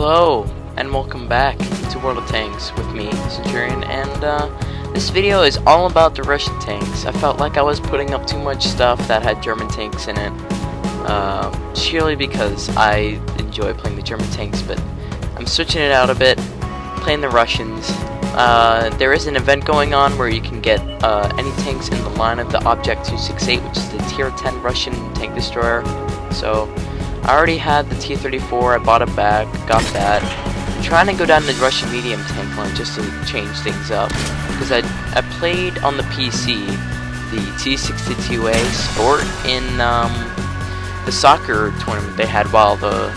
Hello, and welcome back to World of Tanks with me, Centurion, and this video is all about the Russian tanks. I felt like I was putting up too much stuff that had German tanks in it, purely because I enjoy playing the German tanks, but I'm switching it out a bit, playing the Russians. There is an event going on where you can get any tanks in the line of the Object 268, which is the tier 10 Russian tank destroyer. So I already had the T-34, I bought it back, got that. I'm trying to go down the Russian medium tank line just to change things up, because I played on the PC the T-62A Sport in the soccer tournament they had while the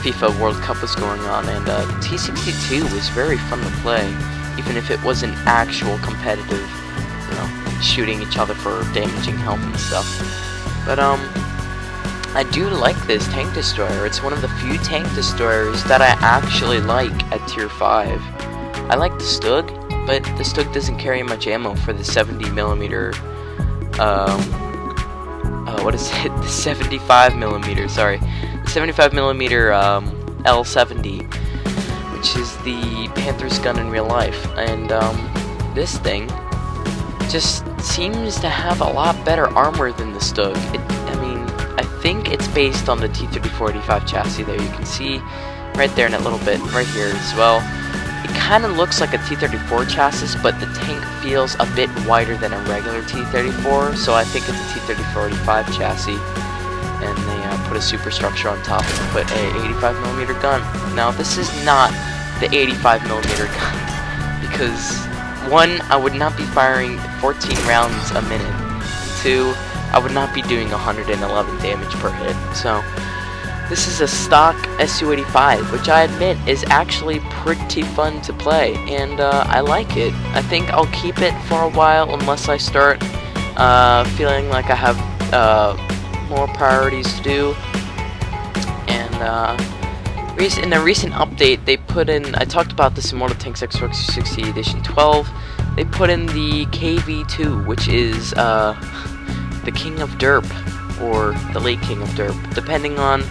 FIFA World Cup was going on, and T-62 was very fun to play, even if it wasn't actual competitive, you know, shooting each other for damaging health and stuff. But I do like this tank destroyer. It's one of the few tank destroyers that I actually like at tier 5. I like the Stug, but the Stug doesn't carry much ammo for the 70mm, what is it? The 75mm, sorry. The 75mm L70, which is the Panther's gun in real life. And this thing just seems to have a lot better armor than the Stug. I think it's based on the T-34-85 chassis there. You can see right there in a little bit, right here as well. It kind of looks like a T-34 chassis, but the tank feels a bit wider than a regular T-34, so I think it's a T-34-85 chassis. And they put a superstructure on top and put a 85mm gun. Now, this is not the 85mm gun, because 1, I would not be firing 14 rounds a minute. 2, I would not be doing 111 damage per hit. So this is a stock Su-85, which I admit is actually pretty fun to play, and I like it. I think I'll keep it for a while unless I start feeling like I have more priorities to do. And in a recent update, they put in, I talked about this in World of Tanks X60 Edition 12, they put in the KV-2, which is the King of Derp, or the late King of Derp, depending on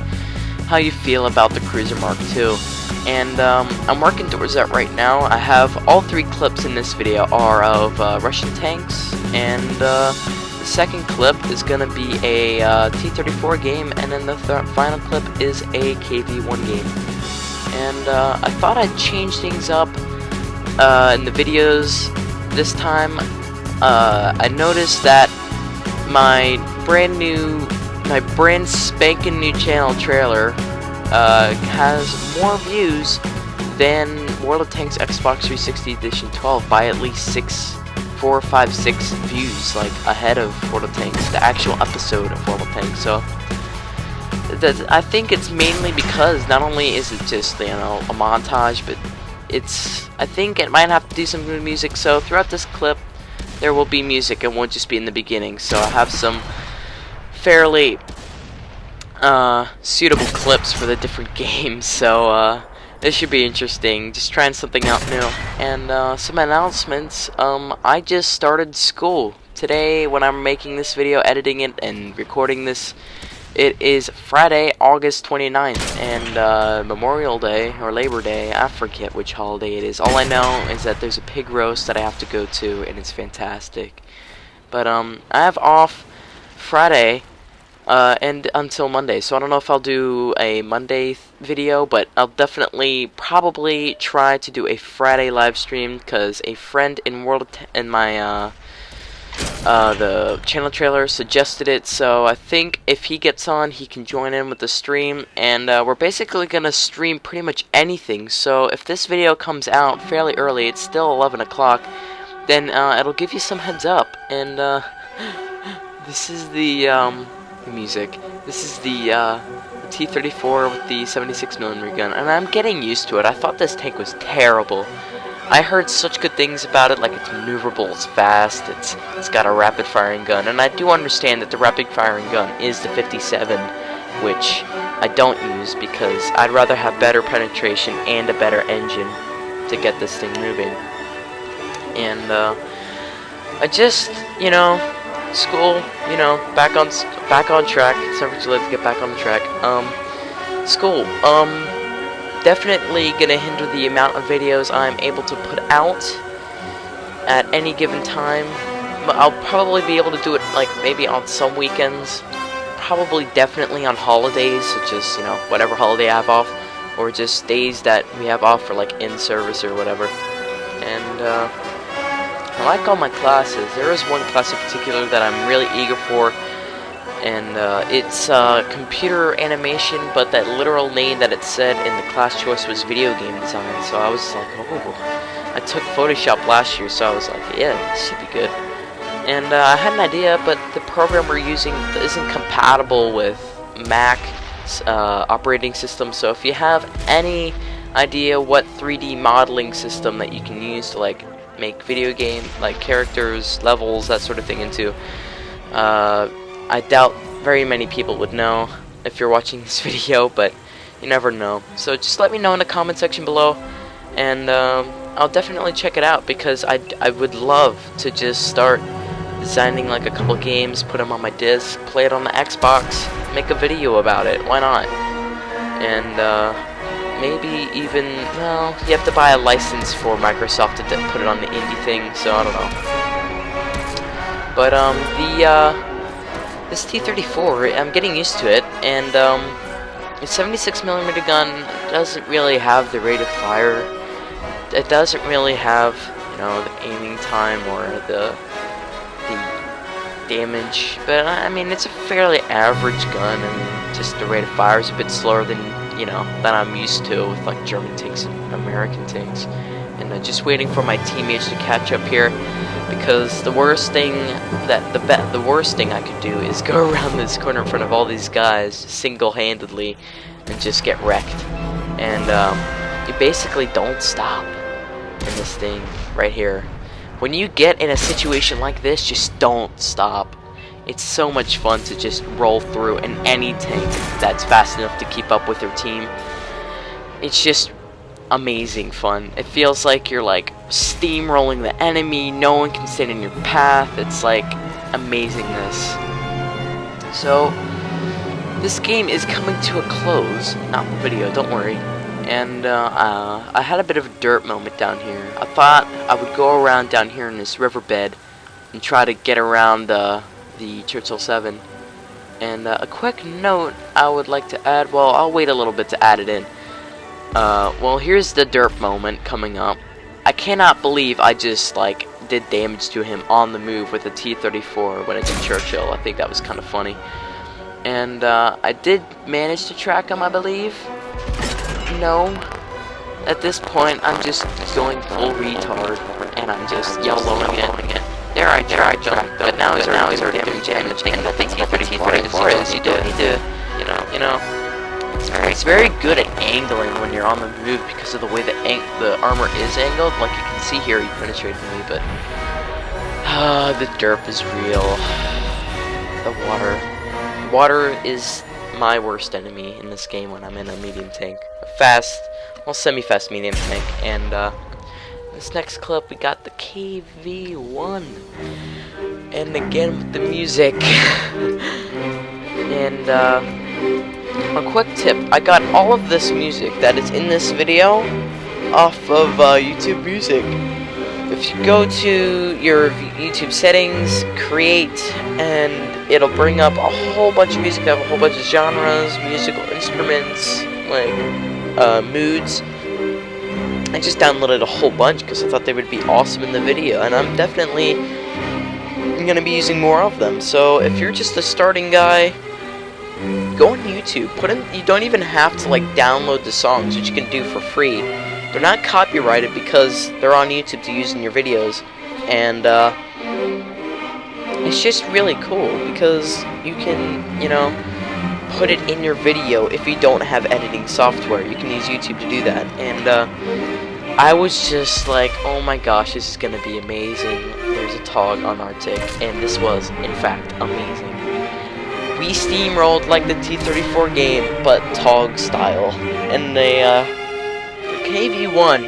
how you feel about the Cruiser Mark II. And I'm working towards that right now. I have all 3 clips in this video are of Russian tanks, and the second clip is going to be a T-34 game, and then the final clip is a KV-1 game. And I thought I'd change things up in the videos this time. I noticed that my brand spanking new channel trailer has more views than World of Tanks Xbox 360 Edition 12 by at least 4, 5, 6 views, like ahead of World of Tanks, the actual episode of World of Tanks. So I think it's mainly because not only is it just, you know, a montage, but I think it might have to do some good music. So throughout this clip there will be music, it won't just be in the beginning. So I have some fairly suitable clips for the different games, so this should be interesting, just trying something out new. And some announcements. I just started school today when I'm making this video, editing it and recording this. It is Friday, August 29th, and Memorial Day, or Labor Day, I forget which holiday it is. All I know is that there's a pig roast that I have to go to, and it's fantastic. But I have off Friday and until Monday, so I don't know if I'll do a Monday video, but I'll definitely probably try to do a Friday live stream, because a friend in my the channel trailer suggested it, so I think if he gets on, he can join in with the stream, and we're basically gonna stream pretty much anything. So if this video comes out fairly early, it's still 11 o'clock, then it'll give you some heads up. And this is the music. This is the T-34 with the 76mm gun, and I'm getting used to it. I thought this tank was terrible. I heard such good things about it, like it's maneuverable, it's fast, it's got a rapid firing gun, and I do understand that the rapid firing gun is the 57, which I don't use because I'd rather have better penetration and a better engine to get this thing moving. And I just, you know, school, you know, back on track. It's never too late to get back on track. School, definitely gonna hinder the amount of videos I'm able to put out at any given time. I'll probably be able to do it like maybe on some weekends, probably definitely on holidays, such as, you know, whatever holiday I have off, or just days that we have off for like in-service or whatever. And I like all my classes. There is one class in particular that I'm really eager for, and it's computer animation, but that literal name that it said in the class choice was video game design. So I was like, oh, I took Photoshop last year, so I was like, yeah, this should be good. And I had an idea, but the program we're using isn't compatible with Mac operating system. So if you have any idea what 3D modeling system that you can use to like make video game like characters, levels, that sort of thing into, I doubt very many people would know if you're watching this video, but you never know. So just let me know in the comment section below, and I'll definitely check it out, because I would love to just start designing like a couple games, put them on my disc, play it on the Xbox, make a video about it. Why not? And maybe even, well, you have to buy a license for Microsoft to put it on the indie thing, so I don't know. But this T-34, I'm getting used to it, and the 76mm gun doesn't really have the rate of fire. It doesn't really have, you know, the aiming time or the damage, but I mean, it's a fairly average gun. I mean, just the rate of fire is a bit slower than, you know, than I'm used to with like German tanks and American tanks. And just waiting for my teammates to catch up here, because the worst thing the worst thing I could do is go around this corner in front of all these guys single-handedly and just get wrecked. And you basically don't stop in this thing right here. When you get in a situation like this, just don't stop. It's so much fun to just roll through in any tank that's fast enough to keep up with your team. It's just amazing fun. It feels like you're like steamrolling the enemy. No one can stand in your path. It's like amazingness. So this game is coming to a close. Not the video, don't worry. And I had a bit of a dirt moment down here. I thought I would go around down here in this riverbed and try to get around the Churchill 7. And a quick note I would like to add, well, I'll wait a little bit to add it in. Well, here's the dirt moment coming up. I cannot believe I just like did damage to him on the move with a T-34 when it's a Churchill. I think that was kind of funny. And I did manage to track him, I believe. No, at this point I'm just going full retard and I'm just YOLOing it. There I jumped, but now he's already doing damage. And the thing with the T-34 is you don't need to, you know, it's very good at angling when you're on the move because of the way the armor is angled. Like you can see here, he penetrated me, but the derp is real. The water is my worst enemy in this game when I'm in a medium tank. Semi-fast medium tank. And this next clip we got the KV-1, and again with the music. And a quick tip, I got all of this music that is in this video off of YouTube Music. If you go to your YouTube settings, create, and it'll bring up a whole bunch of music. I have a whole bunch of genres, musical instruments, like moods. I just downloaded a whole bunch because I thought they would be awesome in the video, and I'm definitely going to be using more of them. So if you're just a starting guy, go on YouTube. You don't even have to like download the songs, which you can do for free. They're not copyrighted because they're on YouTube to use in your videos, and it's just really cool because you can, you know, put it in your video if you don't have editing software. You can use YouTube to do that. And I was just like, oh my gosh, this is gonna be amazing. There's a TOG on Arctic, and this was in fact amazing. We steamrolled like the T-34 game, but TOG style. And the KV-1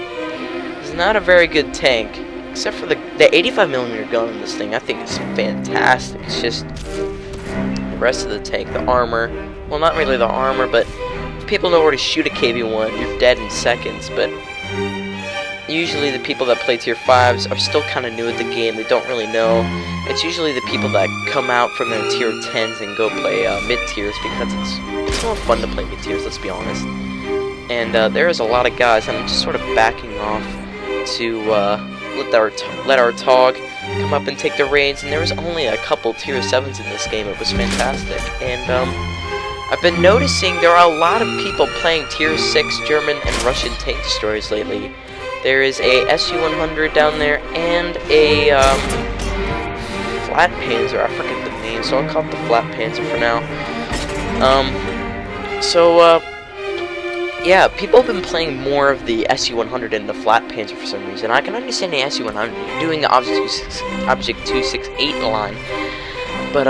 is not a very good tank, except for the 85mm gun on this thing. I think it's fantastic. It's just the rest of the tank, the armor. Well, not really the armor, but people know where to shoot a KV-1, you're dead in seconds, but usually the people that play tier 5s are still kind of new at the game. They don't really know. It's usually the people that come out from their tier 10s and go play mid-tiers, because it's more fun to play mid-tiers, let's be honest. And there's a lot of guys, and I'm just sort of backing off to let our Tog come up and take the reins, and there was only a couple tier 7s in this game. It was fantastic. And I've been noticing there are a lot of people playing tier 6 German and Russian tank destroyers lately. There is a Su-100 down there and a Flat Panzer. I forget the name, so I'll call it the Flat Panzer for now. Yeah, people have been playing more of the Su-100 and the Flat Panzer for some reason. I can understand the Su-100 doing the Object 268 line, but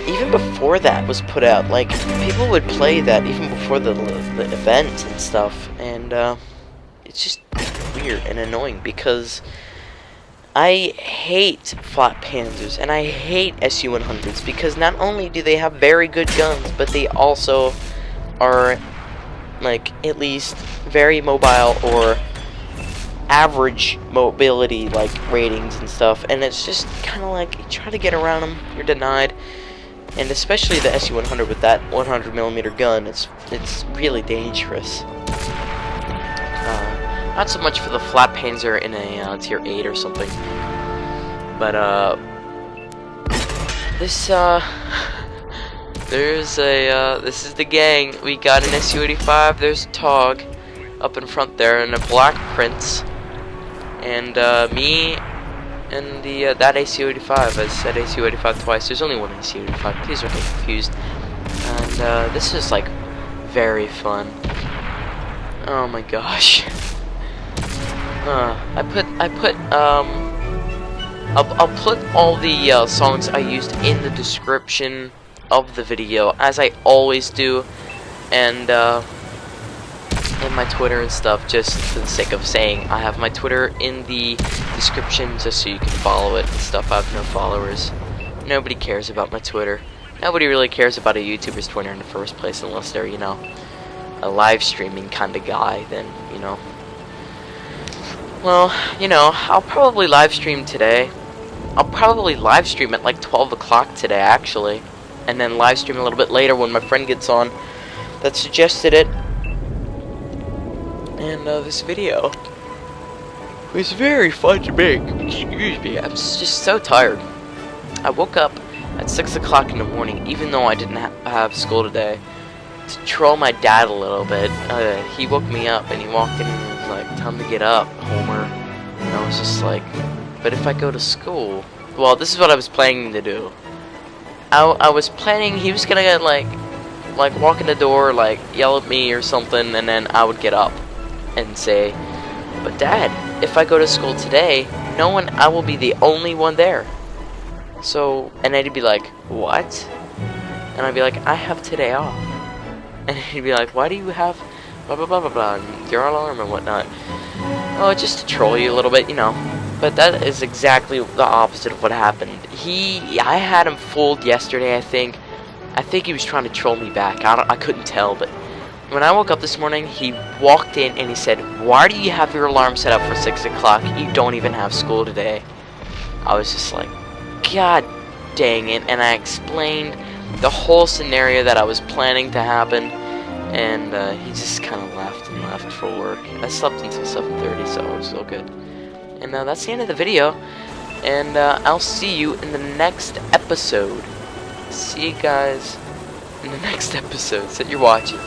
even before that was put out, like, people would play that even before the event and stuff, and it's just weird and annoying because I hate Flat Panzers and I hate Su-100s because not only do they have very good guns, but they also are, like, at least very mobile or average mobility, like, ratings and stuff, and it's just kind of like, you try to get around them, you're denied. And especially the Su-100 with that 100mm gun, it's really dangerous. Not so much for the Flat Panzer in a tier 8 or something, but this this is the gang. We got an Su-85. There's Tog up in front there, and a Black Prince, and me. And that Su-85, I said Su-85 twice. There's only one Su-85. Please don't get confused. And this is like very fun. Oh my gosh. I'll put all the songs I used in the description of the video, as I always do, and in my Twitter and stuff, just for the sake of saying I have my Twitter in the description just so you can follow it and stuff. I have no followers. Nobody cares about my Twitter. Nobody really cares about a YouTuber's Twitter in the first place unless they're, you know, a live streaming kind of guy. Then, you know. Well, you know, I'll probably live stream today. I'll probably live stream at like 12 o'clock today, actually, and then live stream a little bit later when my friend gets on that suggested it. And this video was very fun to make. Excuse me, I'm just so tired. I woke up at 6 o'clock in the morning, even though I didn't have school today, to troll my dad a little bit. He woke me up and he walked in and was like, "Time to get up, Homer." And I was just like, but if I go to school... Well, this is what I was planning to do. I was planning he was gonna like walk in the door, like yell at me or something, and then I would get up and say, "But Dad, if I go to school today, I will be the only one there." So, and then he'd be like, "What?" And I'd be like, "I have today off." And he'd be like, "Why do you have blah blah blah blah blah, and your alarm and whatnot?" Oh, just to troll you a little bit, you know. But that is exactly the opposite of what happened. I had him fooled yesterday, I think. I think he was trying to troll me back. I couldn't tell, but when I woke up this morning, he walked in and he said, "Why do you have your alarm set up for 6 o'clock? You don't even have school today." I was just like, God dang it. And I explained the whole scenario that I was planning to happen, and he just kind of laughed and left for work. I slept until 7:30, so it was all good. And that's the end of the video, and I'll see you in the next episode. See you guys in the next episode. Set your watches.